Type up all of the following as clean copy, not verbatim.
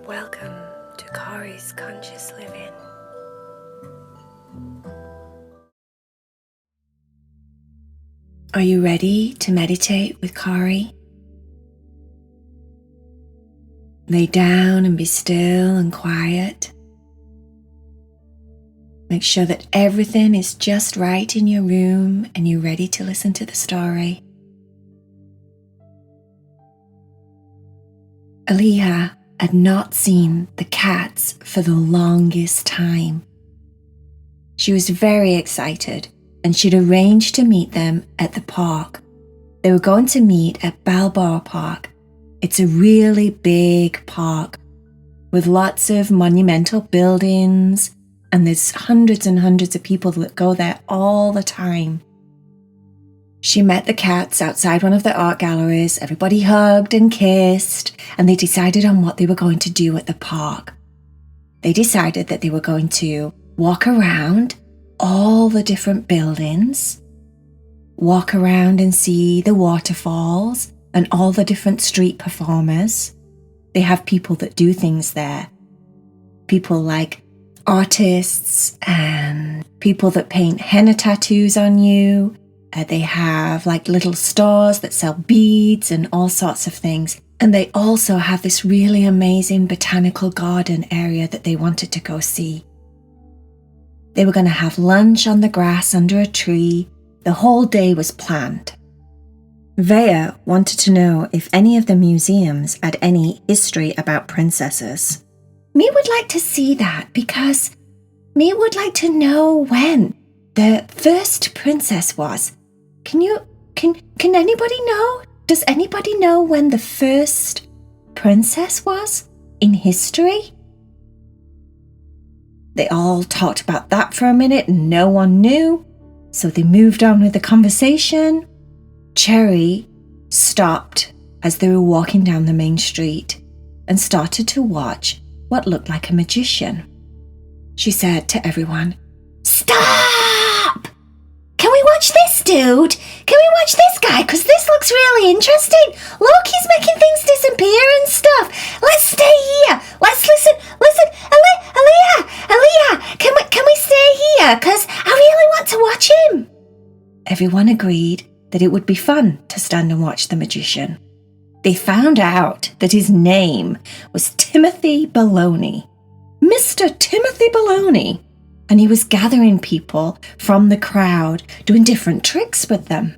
Welcome to Corys Conscious Living. Are you ready to meditate with Cory? Lay down and be still and quiet. Make sure that everything is just right in your room and you're ready to listen to the story. Aelia had not seen the cats for the longest time. She was very excited and she'd arranged to meet them at the park. They were going to meet at Balboa Park. It's a really big park with lots of monumental buildings, and there's hundreds and hundreds of people that go there all the time. She met the cats outside one of the art galleries. Everybody hugged and kissed, and they decided on what they were going to do at the park. They decided that they were going to walk around all the different buildings, walk around and see the waterfalls and all the different street performers. They have people that do things there. People like artists and people that paint henna tattoos on you. They have like little stores that sell beads and all sorts of things. And they also have this really amazing botanical garden area that they wanted to go see. They were going to have lunch on the grass under a tree. The whole day was planned. Vaya wanted to know if any of the museums had any history about princesses. Me would like to see that because me would like to know when the first princess was. Can anybody know? Does anybody know when the first princess was in history? They all talked about that for a minute and no one knew, so they moved on with the conversation. Cherry stopped as they were walking down the main street and started to watch what looked like a magician. She said to everyone, "Stop! Can we watch this dude? Can we watch this guy? Because this looks really interesting. Look, he's making things disappear and stuff. Let's stay here. Let's listen. Aelia, can we stay here? Because I really want to watch him." Everyone agreed that it would be fun to stand and watch the magician. They found out that his name was Timmerthy Balony, Mr. Timmerthy Balony, and he was gathering people from the crowd, doing different tricks with them.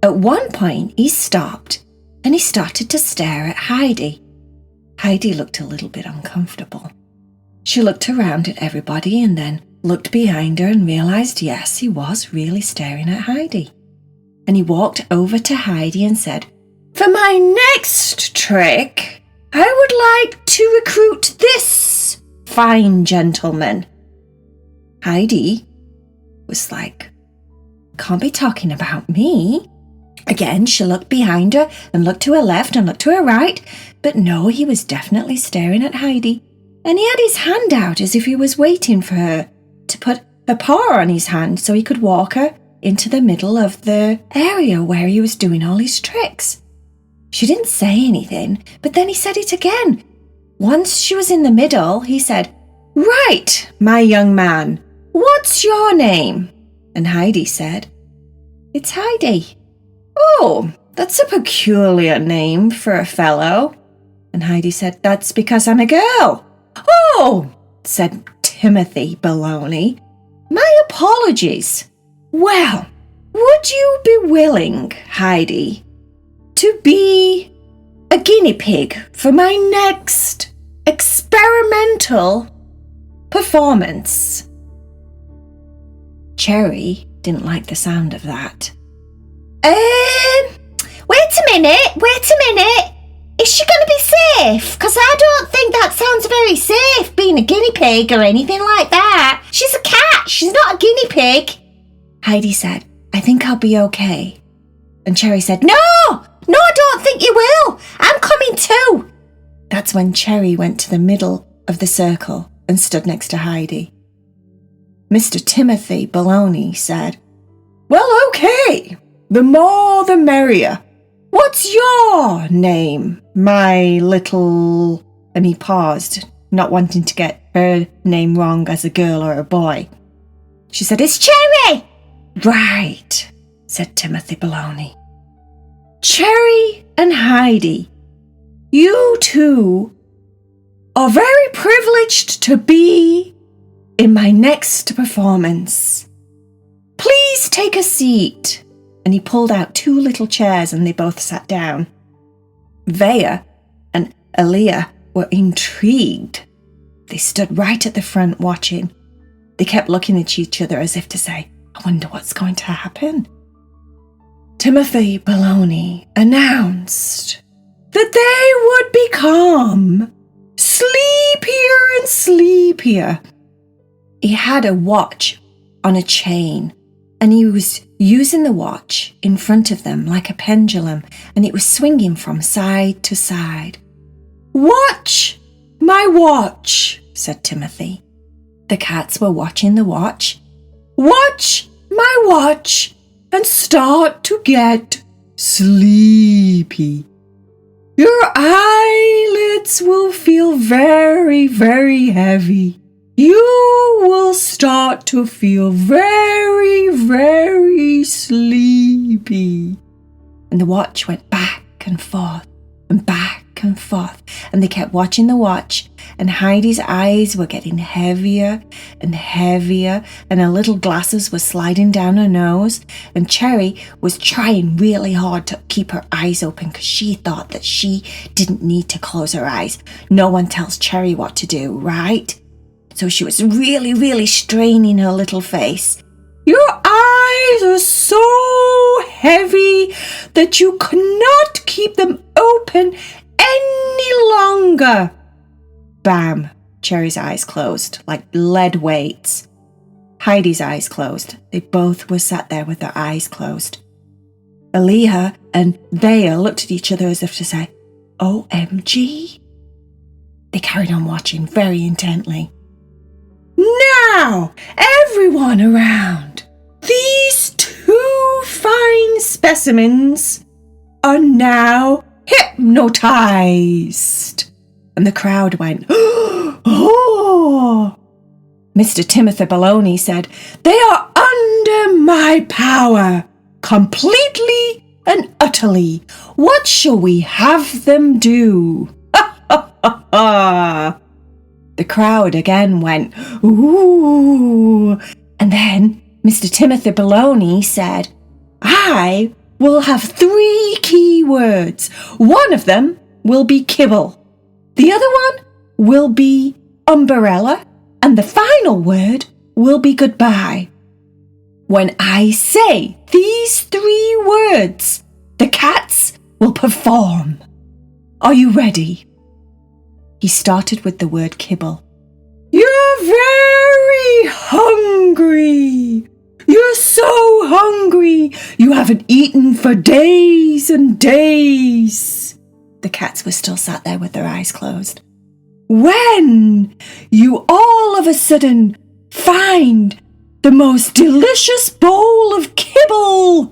At one point, he stopped and he started to stare at Heidi. Heidi looked a little bit uncomfortable. She looked around at everybody and then looked behind her and realised, yes, he was really staring at Heidi. And he walked over to Heidi and said, "For my next trick, I would like to recruit this fine gentleman." Heidi was like, "Can't be talking about me." Again, she looked behind her and looked to her left and looked to her right, but no, he was definitely staring at Heidi. And he had his hand out as if he was waiting for her to put her paw on his hand so he could walk her into the middle of the area where he was doing all his tricks. She didn't say anything, but then he said it again. Once she was in the middle, he said, "Right, my young man, what's your name?" And Heidi said, "It's Heidi." "Oh, that's a peculiar name for a fellow." And Heidi said, "That's because I'm a girl." "Oh," said Timmerthy Balony, "my apologies. Well, would you be willing, Heidi, to be a guinea pig for my next experimental performance?" Cherry didn't like the sound of that. Wait a minute. Is she going to be safe? Because I don't think that sounds very safe, being a guinea pig or anything like that. She's a cat. She's not a guinea pig. Heidi said, "I think I'll be okay." And Cherry said, No, I don't think you will. I'm coming too." That's when Cherry went to the middle of the circle and stood next to Heidi. Mr. Timmerthy Balony said, "Well, okay. The more the merrier. What's your name?" my little... And he paused, not wanting to get her name wrong as a girl or a boy. She said, "It's Cherry!" "Right," said Timmerthy Balony. "Cherry and Heidi, you two are very privileged to be in my next performance. Please take a seat." And he pulled out 2 little chairs and they both sat down. Vaya and Aelia were intrigued. They stood right at the front watching. They kept looking at each other as if to say, "I wonder what's going to happen." Timmerthy Balony announced that they would become sleepier and sleepier. He had a watch on a chain, and he was using the watch in front of them like a pendulum, and it was swinging from side to side. "Watch my watch," said Timmerthy. The cats were watching the watch. "Watch my watch and start to get sleepy. Your eyelids will feel very, very heavy. You will start to feel very, very sleepy." And the watch went back and forth and back and forth, and they kept watching the watch, and Heidi's eyes were getting heavier and heavier, and her little glasses were sliding down her nose, and Cherry was trying really hard to keep her eyes open because she thought that she didn't need to close her eyes. No one tells Cherry what to do, right? So she was really, really straining her little face. "Your eyes are so heavy that you cannot keep them open any longer." Bam! Cherry's eyes closed like lead weights. Heidi's eyes closed. They both were sat there with their eyes closed. Aelia and Vaya looked at each other as if to say, "OMG." They carried on watching very intently. "Now, everyone around, these 2 fine specimens are now hypnotized." And the crowd went, "Oh!" Mr. Timmerthy Balony said, "They are under my power, completely and utterly. What shall we have them do?" Ha ha ha ha! The crowd again went, "Ooh!" And then Mr. Timmerthy Balony said, "I will have 3 key words. One of them will be kibble. The other one will be umbrella. And the final word will be goodbye. When I say these 3 words, the cats will perform. Are you ready?" He started with the word kibble. "You're very hungry. You're so hungry. You haven't eaten for days and days." The cats were still sat there with their eyes closed. "When you all of a sudden find the most delicious bowl of kibble,"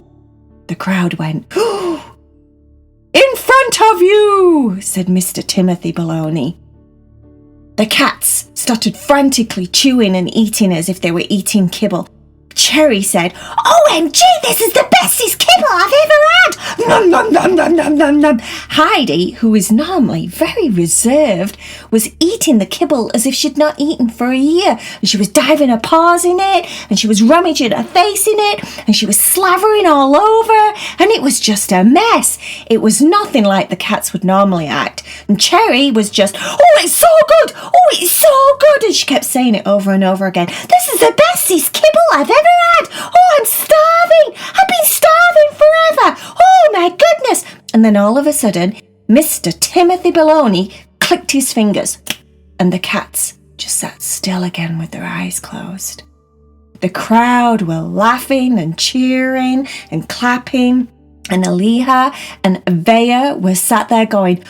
the crowd went, "In front of you," said Mr. Timmerthy Balony. The cats started frantically chewing and eating as if they were eating kibble. Cherry said, "OMG, this is the bestest kibble I've ever had! Nom, nom, nom, nom, nom, nom, nom." Heidi, who is normally very reserved, was eating the kibble as if she'd not eaten for a year. And she was diving her paws in it, and she was rummaging her face in it, and she was slavering all over, and it was just a mess. It was nothing like the cats would normally act. And Cherry was just, "Oh, it's so good! Oh, it's so good!" And she kept saying it over and over again. "This is the bestest kibble I've ever had. Oh, I'm starving. I've been starving forever. Oh, my goodness." And then all of a sudden, Mr. Timmerthy Balony clicked his fingers, and the cats just sat still again with their eyes closed. The crowd were laughing and cheering and clapping, and Aelia and Vaya were sat there going,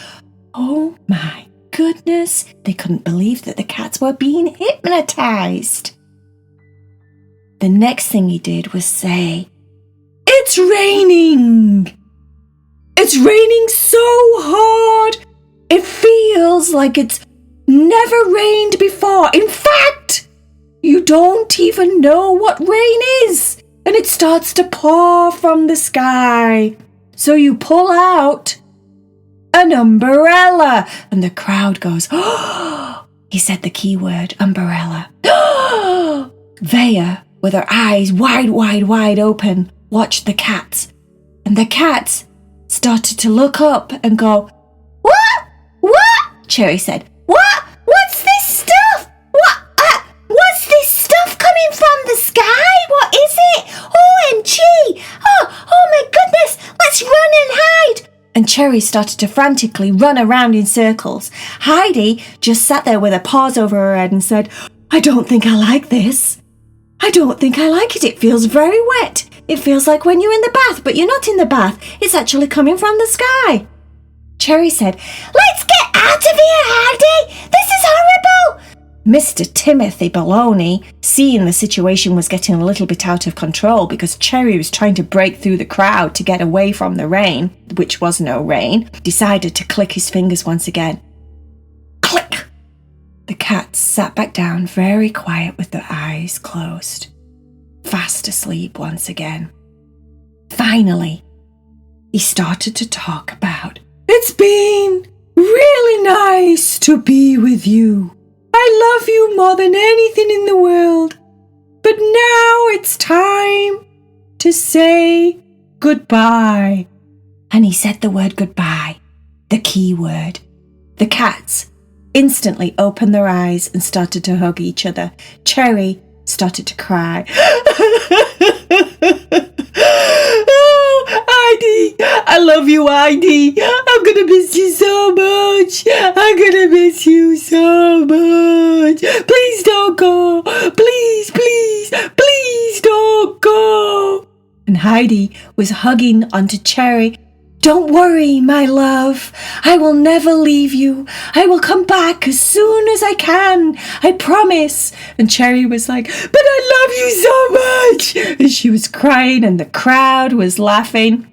"Oh my goodness." They couldn't believe that the cats were being hypnotized. The next thing he did was say, "It's raining. It's raining so hard feels like it's never rained before. In fact, you don't even know what rain is, and it starts to pour from the sky. So you pull out an umbrella, and the crowd goes, "Oh!" He said the key word, umbrella. Vaya, with her eyes wide open, watched the cats, and the cats started to look up and go, "What? What?" Cherry said. "What? What's this stuff? What's this stuff coming from the sky? What is it? OMG! Oh my goodness! Let's run and hide!" And Cherry started to frantically run around in circles. Heidi just sat there with her paws over her head and said, "I don't think I like this. I don't think I like it. It feels very wet. It feels like when you're in the bath, but you're not in the bath. It's actually coming from the sky." Cherry said, "Let's get out of here, Heidi! This is horrible!" Mr. Timmerthy Balony, seeing the situation was getting a little bit out of control because Cherry was trying to break through the crowd to get away from the rain, which was no rain, decided to click his fingers once again. Click! The cats sat back down very quiet with their eyes closed, fast asleep once again. Finally, he started to talk about, "It's been really nice to be with you. I love you more than anything in the world. But now it's time to say goodbye." And he said the word goodbye, the key word. The cats instantly opened their eyes and started to hug each other. Cherry started to cry. "Oh, Heidi, I love you, Heidi. I'm going to miss you so much. I'm going to miss you so much. Please don't go. Please, please, please don't go." And Heidi was hugging onto Cherry. "Don't worry, my love. I will never leave you. I will come back as soon as I can. I promise." And Cherry was like, "But I love you so much." And she was crying and the crowd was laughing.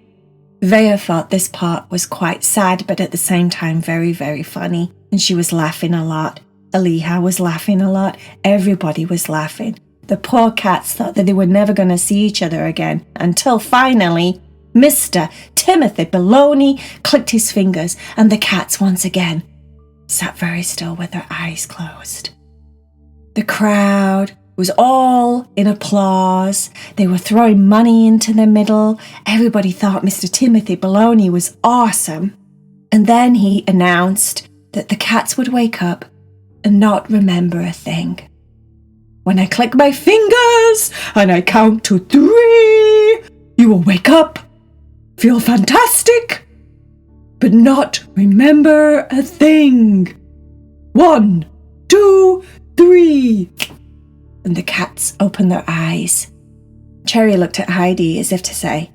Vaya thought this part was quite sad, but at the same time very, very funny. And she was laughing a lot. Aelia was laughing a lot. Everybody was laughing. The poor cats thought that they were never going to see each other again until finally Mr. Timmerthy Balony clicked his fingers, and the cats once again sat very still with their eyes closed. The crowd was all in applause. They were throwing money into the middle. Everybody thought Mr. Timmerthy Balony was awesome. And then he announced that the cats would wake up and not remember a thing. "When I click my fingers and I count to 3, you will wake up, feel fantastic, but not remember a thing. 1, 2, 3. And the cats opened their eyes. Cherry looked at Heidi as if to say,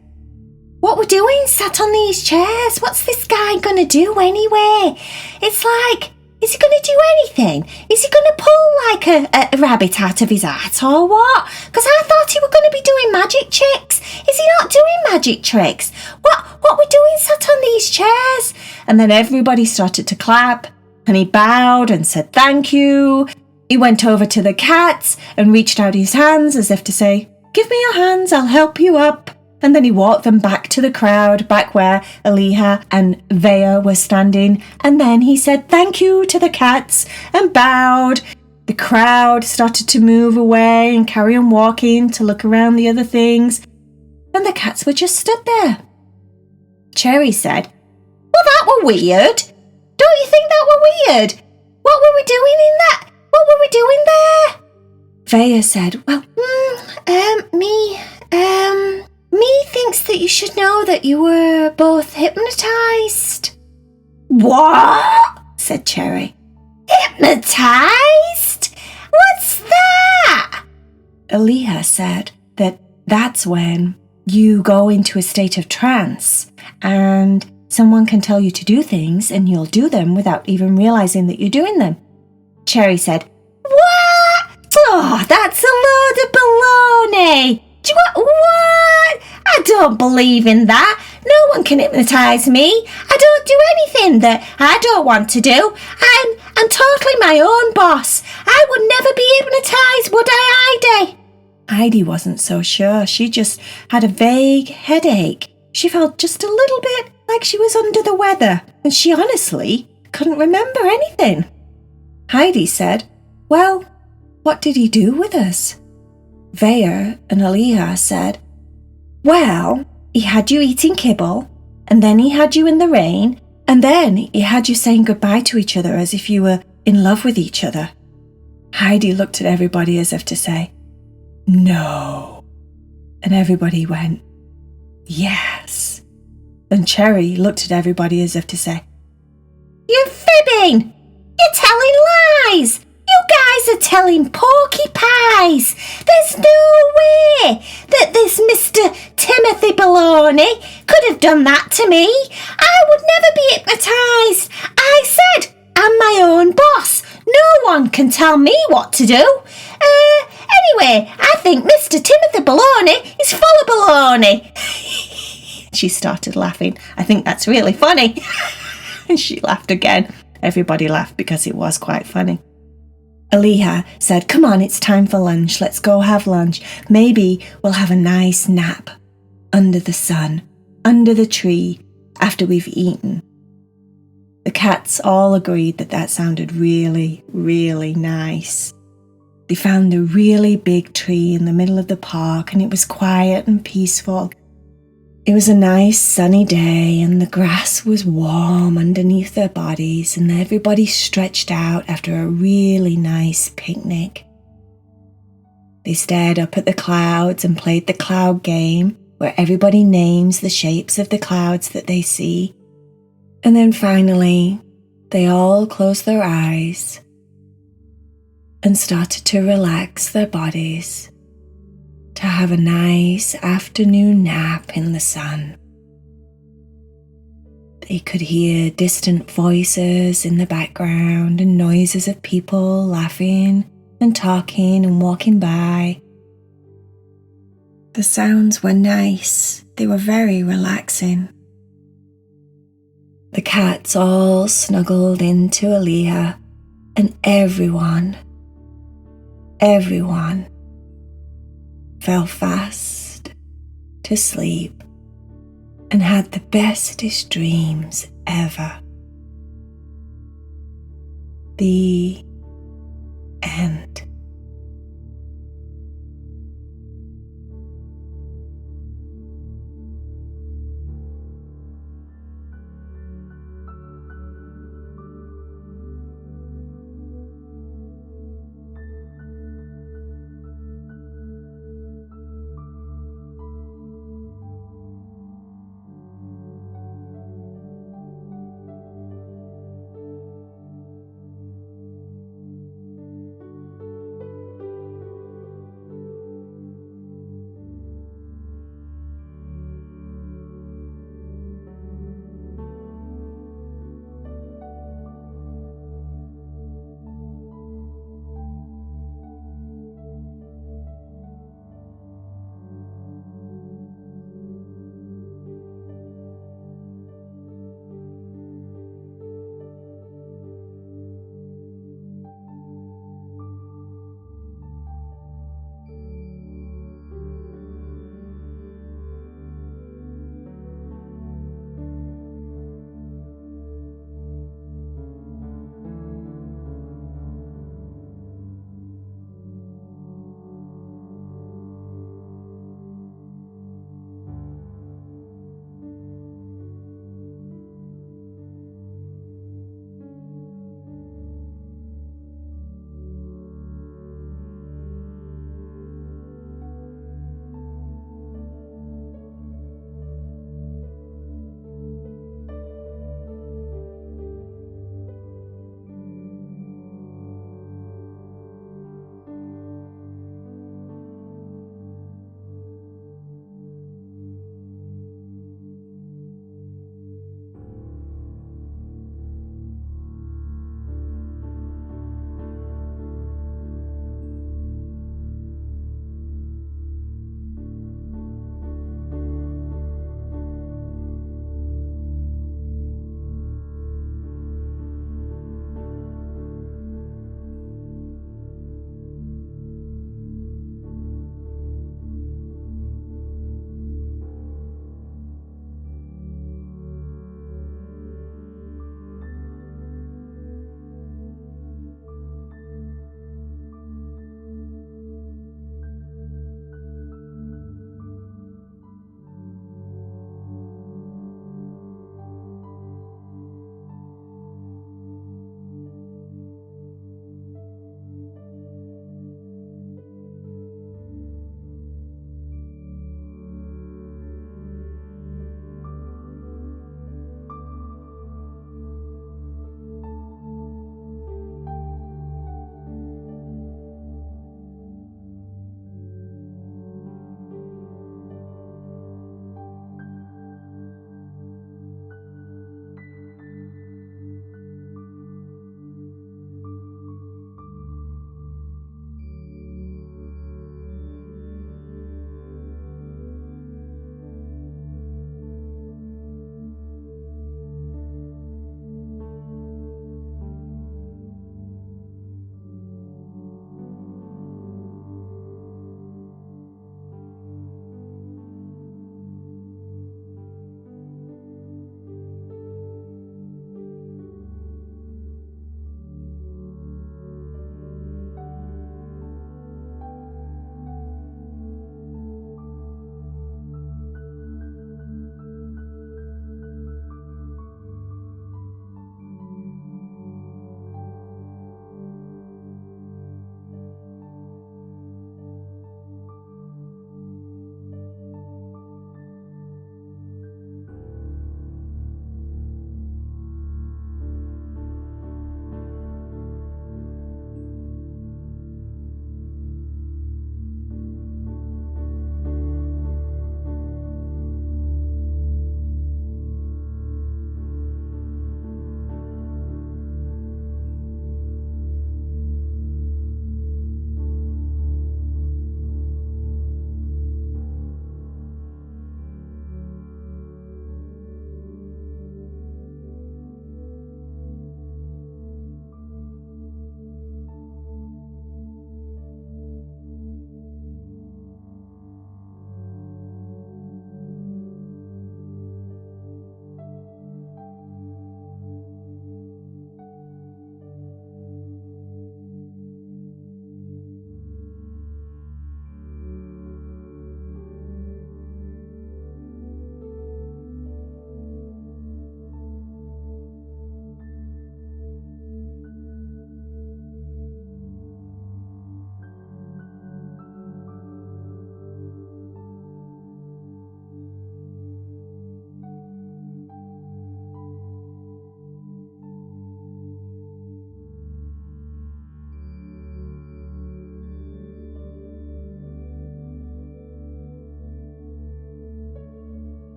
"What we're doing sat on these chairs? What's this guy going to do anyway? It's like, is he going to do anything? Is he going to pull like a rabbit out of his hat or what? Because I thought he were going to be doing magic tricks. Is he not doing magic tricks? What we're doing sat on these chairs?" And then everybody started to clap, and he bowed and said thank you. He went over to the cats and reached out his hands as if to say, "Give me your hands, I'll help you up." And then he walked them back to the crowd, back where Aelia and Vaya were standing. And then he said thank you to the cats and bowed. The crowd started to move away and carry on walking to look around the other things. And the cats were just stood there. Cherry said, "Well, that were weird. Don't you think that were weird? What were we doing in that? What were we doing there?" Vaya said, "Well, me thinks that you should know that you were both hypnotized." "What?" said Cherry. "Hypnotized? What's that?" Aelia said that that's when you go into a state of trance and someone can tell you to do things and you'll do them without even realizing that you're doing them. Cherry said, "What? Oh, that's a load of baloney. What? I don't believe in that. No one can hypnotise me. I don't do anything that I don't want to do. I'm totally my own boss. I would never be hypnotised, would I, Heidi? Heidi wasn't so sure. She just had a vague headache. She felt just a little bit like she was under the weather, and she honestly couldn't remember anything. Heidi said, "Well, what did he do with us?" Vaya and Aelia said, "Well, he had you eating kibble, and then he had you in the rain, and then he had you saying goodbye to each other as if you were in love with each other." Heidi looked at everybody as if to say, "No." And everybody went, "Yes." And Cherry looked at everybody as if to say, "You're fibbing! You're telling lies! You guys are telling porky pies! There's no way that this Mr. Timmerthy Balony could have done that to me! I would never be hypnotised! I said I'm my own boss! No one can tell me what to do! Anyway, I think Mr. Timmerthy Balony is full of baloney!" She started laughing. "I think that's really funny." And she laughed again. Everybody laughed because it was quite funny. Aelia said, "Come on, it's time for lunch. Let's go have lunch. Maybe we'll have a nice nap under the sun, under the tree, after we've eaten." The cats all agreed that that sounded really, really nice. They found a really big tree in the middle of the park, and it was quiet and peaceful. It was a nice sunny day, and the grass was warm underneath their bodies, and everybody stretched out after a really nice picnic. They stared up at the clouds and played the cloud game, where everybody names the shapes of the clouds that they see. And then finally, they all closed their eyes and started to relax their bodies, to have a nice afternoon nap in the sun. They could hear distant voices in the background and noises of people laughing and talking and walking by. The sounds were nice. They were very relaxing. The cats all snuggled into Aelia, and everyone fell fast to sleep and had the bestest dreams ever. The